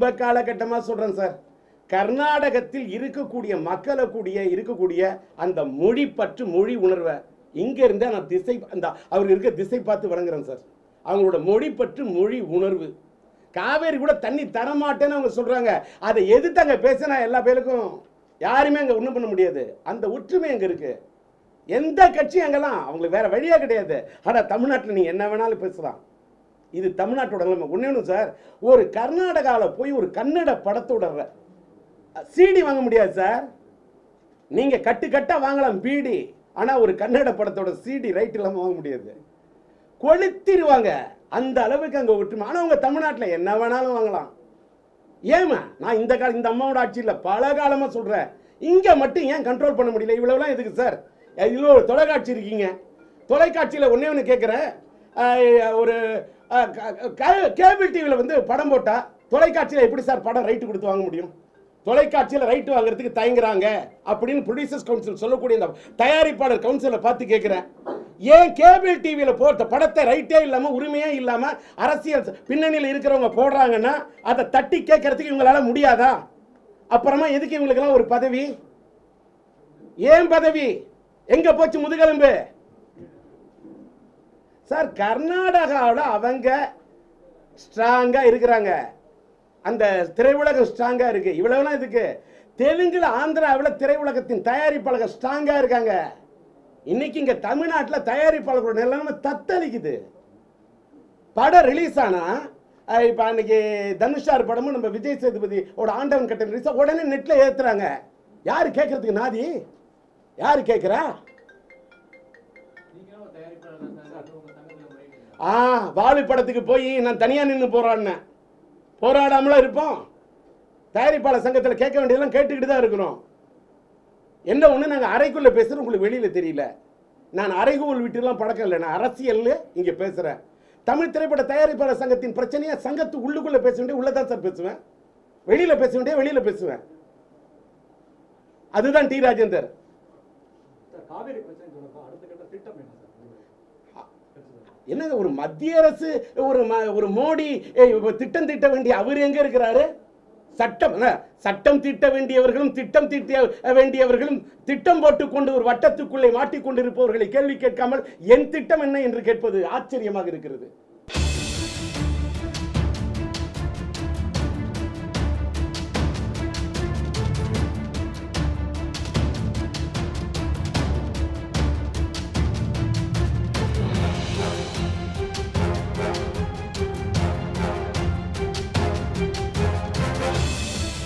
ரொம்ப காலகட்டமாக சொல்கிறேன் சார். கர்நாடகத்தில் இருக்கக்கூடிய அந்த மொழி பற்று, மொழி உணர்வை இங்கே இருந்தால் நான் அவர் இருக்க திசை பார்த்து வணங்குறேன் சார். அவங்களோட மொழி பற்று, மொழி உணர்வு. காவேரி கூட தண்ணி தரமாட்டேன்னு அவங்க சொல்கிறாங்க. அதை எதிர்த்து அங்கே பேசினா எல்லா பேருக்கும் யாருமே அங்கே ஒன்றும் பண்ண முடியாது. அந்த ஒற்றுமை அங்கே இருக்குது. எந்த கட்சியும் அங்கெல்லாம் அவங்களுக்கு வேறு வழியாக கிடையாது. ஆனால் தமிழ்நாட்டில் நீங்கள் என்ன வேணாலும் பேசலாம். இது தமிழ்நாட்டோட நிலைமை. ஒன்று சார், ஒரு கர்நாடகாவில் போய் ஒரு கன்னட படத்தோட சிடி வாங்க முடியாது சார். நீங்கள் கட்டாக வாங்கலாம் பீடி. ஆனால் ஒரு கன்னட படத்தோட சிடி ரைட் இல்லாமல் வாங்க முடியாது. கொளுத்திடுவாங்க. அந்த அளவுக்கு அங்கே ஒற்றுமை. ஆனால் அவங்க தமிழ்நாட்டில் என்ன வேணாலும் வாங்கலாம். ஏமா நான் இந்த அம்மாவோட ஆட்சியில் பல காலமாக சொல்கிறேன். இங்கே மட்டும் ஏன் கண்ட்ரோல் பண்ண முடியல? இவ்வளோலாம் எதுக்கு சார்? இவ்வளோ ஒரு தொலைக்காட்சி இருக்கீங்க. தொலைக்காட்சியில் ஒன்றே கேட்குறேன். ஒரு கேபிள் டிவியில் வந்து படம் போட்டால் தொலைக்காட்சியில் எப்படி சார் படம் ரைட்டு கொடுத்து வாங்க முடியும்? தொலைக்காட்சியில் ரைட்டு வாங்குறதுக்கு தயங்குறாங்க அப்படின்னு ப்ரொடியூசர்ஸ் கவுன்சில் சொல்லக்கூடிய இந்த தயாரிப்பாளர் கவுன்சிலை பார்த்து கேட்குறேன். ஏன் கேபிள் டிவியில் போட்ட படத்தை ரைட்டே இல்லாமல், உரிமையே இல்லாமல் அரசியல் பின்னணியில் இருக்கிறவங்க போடுறாங்கன்னா அதை தட்டி கேட்கறதுக்கு இவங்களால முடியாதா? அப்புறமா எதுக்கு இவங்களுக்கெல்லாம் ஒரு பதவி? ஏன் பதவி? எங்க போச்சு முதுகெலும்பு? சார், கர்நாடகாவில் அவங்க ஸ்ட்ராங்கா இருக்கிறாங்க. அந்த திரையுலகம் ஸ்ட்ராங்கா இருக்கு. இவ்வளவுலாம் இதுக்கு தெலுங்குல, ஆந்திராவில் திரையுலகத்தின் தயாரிப்பாளர்கள் ஸ்ட்ராங்கா இருக்காங்க. இன்னைக்கு இங்க தமிழ்நாட்டில் தயாரிப்பாளர்களோட நிலைமை தத்தளிக்குது. படம் ரிலீஸ் ஆனா இப்ப அன்னைக்கு தனுஷார் படமும் நம்ம விஜய் சேதுபதியோட ஆண்டவன் கட்ட ரிலீஸ் உடனே நெட்ல ஏத்துறாங்க. யாரு கேட்கறதுக்கு நாதி? யாரு கேட்கிறா? வாலி படத்துக்கு போய் நான் தனியா நின்று போராடினேன். போராடாமலாம் இருப்போம். தயாரிப்பாளர் சங்கத்தில் கேட்க வேண்டியதெல்லாம் கேட்டுக்கிட்டு தான் இருக்கிறோம். என்ன ஒன்று, நாங்கள் அறைக்குள்ள பேசுகிறோம், உங்களுக்கு வெளியில் தெரியல. நான் அறைகூல் விட்டுலாம் பழக்கம் இல்லை. நான் அரசியல் இங்கே பேசுகிறேன். தமிழ் திரைப்பட தயாரிப்பாளர் சங்கத்தின் பிரச்சனையை சங்கத்து உள்ளுக்குள்ளே பேச வேண்டிய உள்ளதான் சார் பேசுவேன். வெளியில் பேச வேண்டிய வெளியில் பேசுவேன். அதுதான் டி ராஜேந்தர். என்னங்க ஒரு மத்திய அரசு, ஒரு மோடி திட்டம் தீட்ட வேண்டிய அவர் எங்க இருக்கிறாரு? சட்டம் தீட்ட வேண்டியவர்களும் திட்டம் தீட்ட வேண்டியவர்களும் திட்டம் போட்டுக்கொண்டு ஒரு வட்டத்துக்குள்ளே மாட்டிக்கொண்டிருப்பவர்களை கேள்வி கேட்காமல் என் திட்டம் என்ன என்று கேட்பது ஆச்சரியமாக இருக்கிறது.